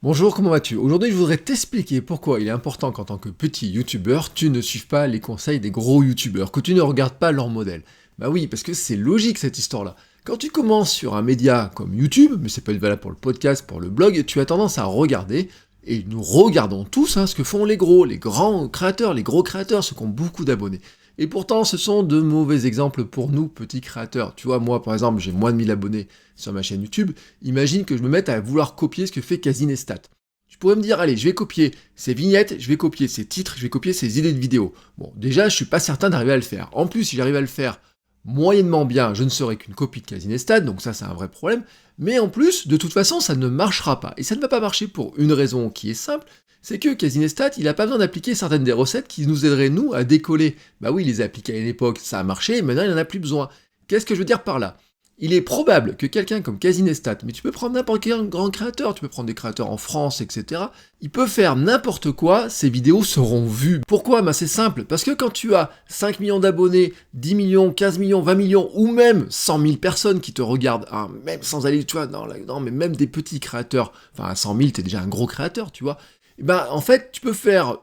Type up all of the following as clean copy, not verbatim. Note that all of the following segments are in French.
Bonjour, comment vas-tu? Aujourd'hui, je voudrais t'expliquer pourquoi il est important qu'en tant que petit youtubeur, tu ne suives pas les conseils des gros youtubeurs, que tu ne regardes pas leur modèle. Bah oui, parce que c'est logique cette histoire-là. Quand tu commences sur un média comme YouTube, mais c'est pas valable pour le podcast, pour le blog, tu as tendance à regarder, et nous regardons tous ce que font les gros, les grands créateurs, les gros créateurs, ceux qui ont beaucoup d'abonnés. Et pourtant, ce sont de mauvais exemples pour nous, petits créateurs. Tu vois, moi, par exemple, j'ai moins de 1000 abonnés sur ma chaîne YouTube. Imagine que je me mette à vouloir copier ce que fait Casinestat. Tu pourrais me dire, allez, je vais copier ses vignettes, je vais copier ses titres, je vais copier ses idées de vidéos. Bon, déjà, je suis pas certain d'arriver à le faire. En plus, si j'arrive à le faire moyennement bien, je ne serai qu'une copie de Casinestat, donc ça, c'est un vrai problème. Mais en plus, de toute façon, ça ne marchera pas. Et ça ne va pas marcher pour une raison qui est simple, c'est que Casinestat, il n'a pas besoin d'appliquer certaines des recettes qui nous aideraient, nous, à décoller. Bah oui, il les a appliquées à une époque, ça a marché, et maintenant, il n'en a plus besoin. Qu'est-ce que je veux dire par là? Il est probable que quelqu'un comme Casinestat, mais tu peux prendre n'importe quel grand créateur, tu peux prendre des créateurs en France, etc., il peut faire n'importe quoi, ses vidéos seront vues. Pourquoi? Ben c'est simple, parce que quand tu as 5 millions d'abonnés, 10 millions, 15 millions, 20 millions, ou même 100 000 personnes qui te regardent, même sans aller, tu vois, non, mais même des petits créateurs, enfin à 100 000, t'es déjà un gros créateur, tu vois, et ben en fait, tu peux faire,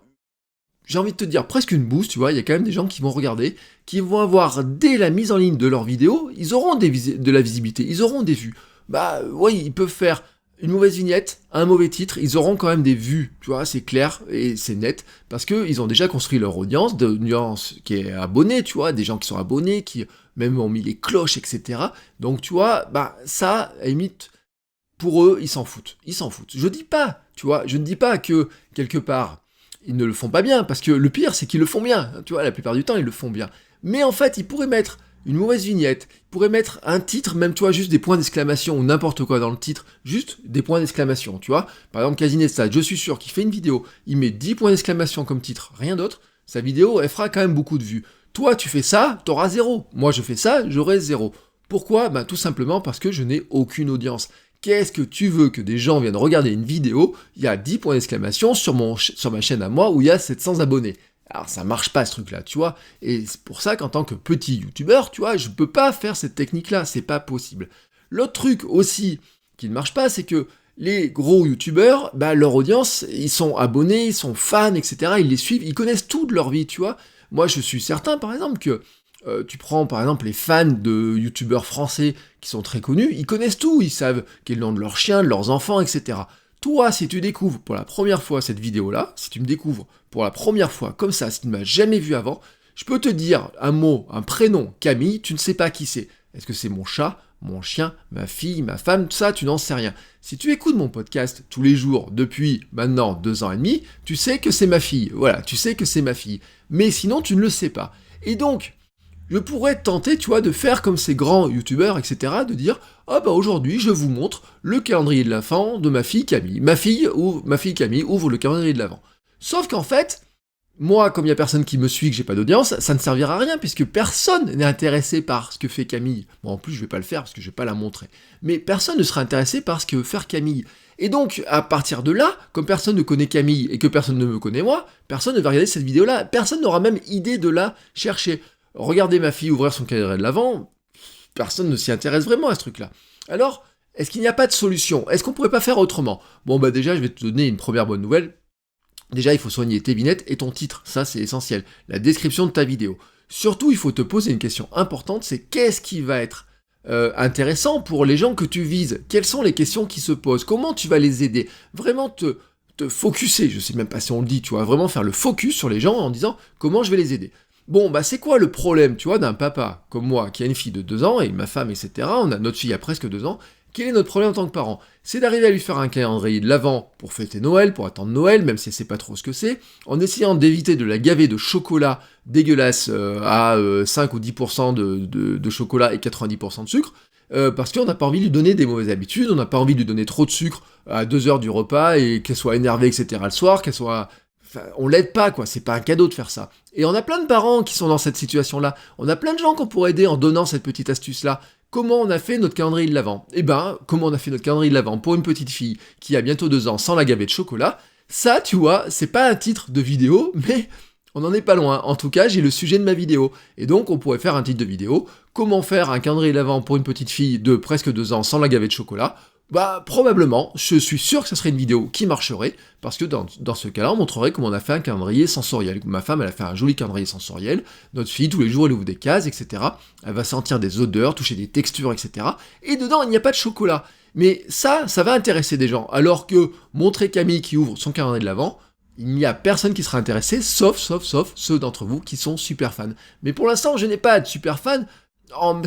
j'ai envie de te dire, presque une boost, tu vois, il y a quand même des gens qui vont regarder, qui vont avoir, dès la mise en ligne de leurs vidéos, ils auront de la visibilité, ils auront des vues. Bah oui, ils peuvent faire une mauvaise vignette, un mauvais titre, ils auront quand même des vues, tu vois, c'est clair et c'est net, parce qu'ils ont déjà construit leur audience, de audience qui est abonnée, tu vois, des gens qui sont abonnés, qui même ont mis les cloches, etc. Donc tu vois, bah ça, à la limite, pour eux, ils s'en foutent, ils s'en foutent. Je dis pas, tu vois, je ne dis pas que, quelque part, ils ne le font pas bien, parce que le pire, c'est qu'ils le font bien. Tu vois, la plupart du temps, ils le font bien. Mais en fait, ils pourraient mettre une mauvaise vignette, ils pourraient mettre un titre, même, tu vois, juste des points d'exclamation, ou n'importe quoi dans le titre, juste des points d'exclamation, tu vois. Par exemple, Casinestat, je suis sûr qu'il fait une vidéo, il met 10 points d'exclamation comme titre, rien d'autre, sa vidéo, elle fera quand même beaucoup de vues. Toi, tu fais ça, t'auras 0. Moi, je fais ça, j'aurai 0. Pourquoi? Ben, tout simplement parce que je n'ai aucune audience. Qu'est-ce que tu veux que des gens viennent regarder une vidéo, il y a 10 points d'exclamation sur ma chaîne à moi où il y a 700 abonnés. Alors ça marche pas ce truc-là, tu vois, et c'est pour ça qu'en tant que petit youtubeur, tu vois, je peux pas faire cette technique-là, c'est pas possible. L'autre truc aussi qui ne marche pas, c'est que les gros youtubeurs, bah leur audience, ils sont abonnés, ils sont fans, etc., ils les suivent, ils connaissent tout de leur vie, tu vois. Moi je suis certain par exemple que tu prends par exemple les fans de youtubeurs français qui sont très connus, ils connaissent tout, ils savent quel est le nom de leurs chiens, de leurs enfants, etc. Toi, si tu découvres pour la première fois cette vidéo-là, si tu me découvres pour la première fois comme ça, si tu ne m'as jamais vu avant, je peux te dire un mot, un prénom, Camille, tu ne sais pas qui c'est. Est-ce que c'est mon chat, mon chien, ma fille, ma femme, tout ça, tu n'en sais rien. Si tu écoutes mon podcast tous les jours depuis maintenant 2 ans et demi, tu sais que c'est ma fille. Voilà, tu sais que c'est ma fille. Mais sinon, tu ne le sais pas. Et donc, je pourrais tenter, tu vois, de faire comme ces grands youtubeurs, etc., de dire « Ah bah aujourd'hui, je vous montre le calendrier de l'Avent de ma fille Camille. Ma fille Camille ouvre le calendrier de l'Avent. » Sauf qu'en fait, moi, comme il y a personne qui me suit, que j'ai pas d'audience, ça ne servira à rien, puisque personne n'est intéressé par ce que fait Camille. Bon, en plus, je vais pas le faire, parce que je vais pas la montrer. Mais personne ne sera intéressé par ce que veut faire Camille. Et donc, à partir de là, comme personne ne connaît Camille, et que personne ne me connaît moi, personne ne va regarder cette vidéo-là. Personne n'aura même idée de la chercher. Regardez ma fille ouvrir son calendrier de l'Avent, personne ne s'y intéresse vraiment à ce truc-là. Alors, est-ce qu'il n'y a pas de solution? Est-ce qu'on pourrait pas faire autrement? Bon bah déjà, je vais te donner une première bonne nouvelle. Déjà, il faut soigner tes vignettes et ton titre, ça c'est essentiel. La description de ta vidéo. Surtout, il faut te poser une question importante, c'est qu'est-ce qui va être intéressant pour les gens que tu vises? Quelles sont les questions qui se posent? Comment tu vas les aider? Vraiment te focuser, je sais même pas si on le dit, tu vois, vraiment faire le focus sur les gens en disant comment je vais les aider. Bon, bah c'est quoi le problème, tu vois, d'un papa comme moi, qui a une fille de 2 ans, et ma femme, etc., on a notre fille a presque 2 ans, quel est notre problème en tant que parent? C'est d'arriver à lui faire un calendrier de l'Avent pour fêter Noël, pour attendre Noël, même si elle sait pas trop ce que c'est, en essayant d'éviter de la gaver de chocolat dégueulasse à 5 ou 10% de chocolat et 90% de sucre, parce qu'on n'a pas envie de lui donner des mauvaises habitudes, on n'a pas envie de lui donner trop de sucre à 2 heures du repas, et qu'elle soit énervée, etc., le soir, qu'elle soit... Enfin, on l'aide pas, quoi, c'est pas un cadeau de faire ça. Et on a plein de parents qui sont dans cette situation-là. On a plein de gens qu'on pourrait aider en donnant cette petite astuce-là. Comment on a fait notre calendrier de l'Avent? Eh ben, comment on a fait notre calendrier de l'Avent pour une petite fille qui a bientôt 2 ans sans la gaver de chocolat? Ça, tu vois, c'est pas un titre de vidéo, mais on n'en est pas loin. En tout cas, j'ai le sujet de ma vidéo. Et donc, on pourrait faire un titre de vidéo. Comment faire un calendrier de l'Avent pour une petite fille de presque 2 ans sans la gaver de chocolat? Bah probablement, je suis sûr que ce serait une vidéo qui marcherait, parce que dans ce cas-là, on montrerait comment on a fait un calendrier sensoriel. Ma femme, elle a fait un joli calendrier sensoriel, notre fille, tous les jours, elle ouvre des cases, etc. Elle va sentir des odeurs, toucher des textures, etc. Et dedans, il n'y a pas de chocolat. Mais ça va intéresser des gens, alors que montrer Camille qui ouvre son calendrier de l'Avent, il n'y a personne qui sera intéressé, sauf ceux d'entre vous qui sont super fans. Mais pour l'instant, je n'ai pas de super fan,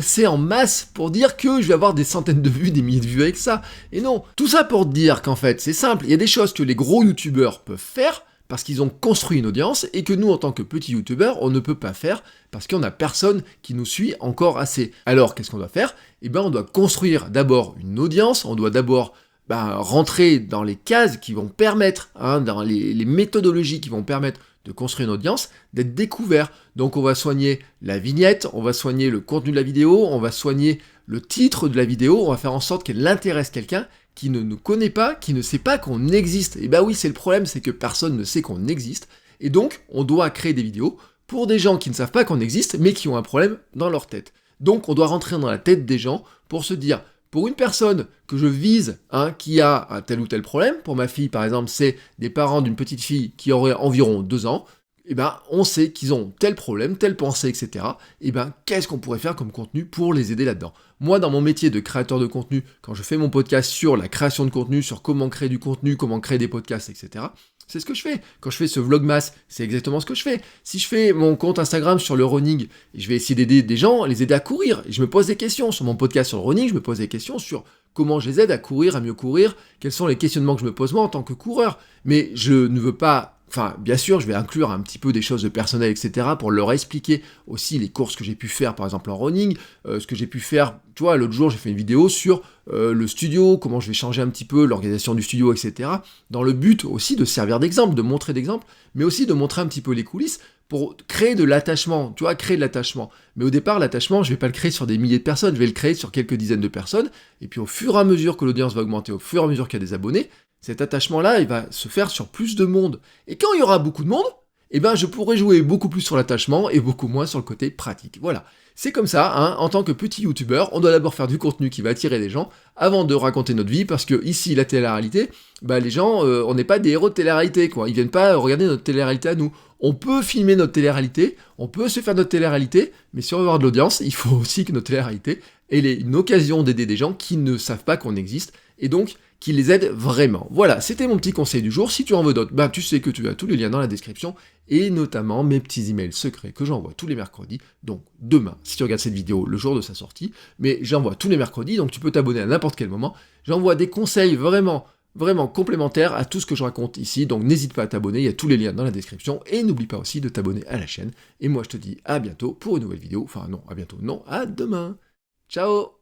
c'est en masse pour dire que je vais avoir des centaines de vues, des milliers de vues avec ça. Et non, tout ça pour dire qu'en fait, c'est simple, il y a des choses que les gros youtubeurs peuvent faire, parce qu'ils ont construit une audience, et que nous, en tant que petits youtubeurs, on ne peut pas faire, parce qu'on n'a personne qui nous suit encore assez. Alors, qu'est-ce qu'on doit faire? Eh ben, on doit construire d'abord une audience, on doit d'abord rentrer dans les cases qui vont permettre, dans les méthodologies qui vont permettre de construire une audience, d'être découvert. Donc on va soigner la vignette, on va soigner le contenu de la vidéo, on va soigner le titre de la vidéo, on va faire en sorte qu'elle intéresse quelqu'un qui ne nous connaît pas, qui ne sait pas qu'on existe. Et bah oui, c'est le problème, c'est que personne ne sait qu'on existe. Et donc, on doit créer des vidéos pour des gens qui ne savent pas qu'on existe, mais qui ont un problème dans leur tête. Donc on doit rentrer dans la tête des gens pour se dire, pour une personne que je vise, qui a un tel ou tel problème, pour ma fille par exemple, c'est des parents d'une petite fille qui aurait environ 2 ans, et on sait qu'ils ont tel problème, telle pensée, etc. Et qu'est-ce qu'on pourrait faire comme contenu pour les aider là-dedans? Moi, dans mon métier de créateur de contenu, quand je fais mon podcast sur la création de contenu, sur comment créer du contenu, comment créer des podcasts, etc., c'est ce que je fais. Quand je fais ce vlogmas, c'est exactement ce que je fais. Si je fais mon compte Instagram sur le running, je vais essayer d'aider des gens, les aider à courir. Et je me pose des questions. Sur mon podcast sur le running, je me pose des questions sur comment je les aide à courir, à mieux courir, quels sont les questionnements que je me pose moi en tant que coureur. Mais je ne veux pas... Enfin, bien sûr, je vais inclure un petit peu des choses de personnel, etc., pour leur expliquer aussi les courses que j'ai pu faire, par exemple en running, ce que j'ai pu faire, tu vois, l'autre jour, j'ai fait une vidéo sur le studio, comment je vais changer un petit peu l'organisation du studio, etc., dans le but aussi de servir d'exemple, de montrer d'exemple, mais aussi de montrer un petit peu les coulisses, pour créer de l'attachement, tu vois, créer de l'attachement. Mais au départ, l'attachement, je vais pas le créer sur des milliers de personnes, je vais le créer sur quelques dizaines de personnes, et puis au fur et à mesure que l'audience va augmenter, au fur et à mesure qu'il y a des abonnés, cet attachement-là, il va se faire sur plus de monde. Et quand il y aura beaucoup de monde, je pourrai jouer beaucoup plus sur l'attachement et beaucoup moins sur le côté pratique. Voilà. C'est comme ça, en tant que petit youtubeur, on doit d'abord faire du contenu qui va attirer les gens avant de raconter notre vie, parce que ici, la télé-réalité, les gens, on n'est pas des héros de télé-réalité, quoi. Ils viennent pas regarder notre télé-réalité à nous. On peut filmer notre télé-réalité, on peut se faire notre télé-réalité, mais si on veut avoir de l'audience, il faut aussi que notre télé-réalité ait une occasion d'aider des gens qui ne savent pas qu'on existe, et donc qui les aide vraiment. Voilà, c'était mon petit conseil du jour. Si tu en veux d'autres, tu sais que tu as tous les liens dans la description, et notamment mes petits emails secrets que j'envoie tous les mercredis, donc demain, si tu regardes cette vidéo le jour de sa sortie, mais j'envoie tous les mercredis, donc tu peux t'abonner à n'importe quel moment. J'envoie des conseils vraiment complémentaires à tout ce que je raconte ici, donc n'hésite pas à t'abonner, il y a tous les liens dans la description, et n'oublie pas aussi de t'abonner à la chaîne, et moi je te dis à bientôt pour une nouvelle vidéo, enfin non, à bientôt, non, à demain. Ciao!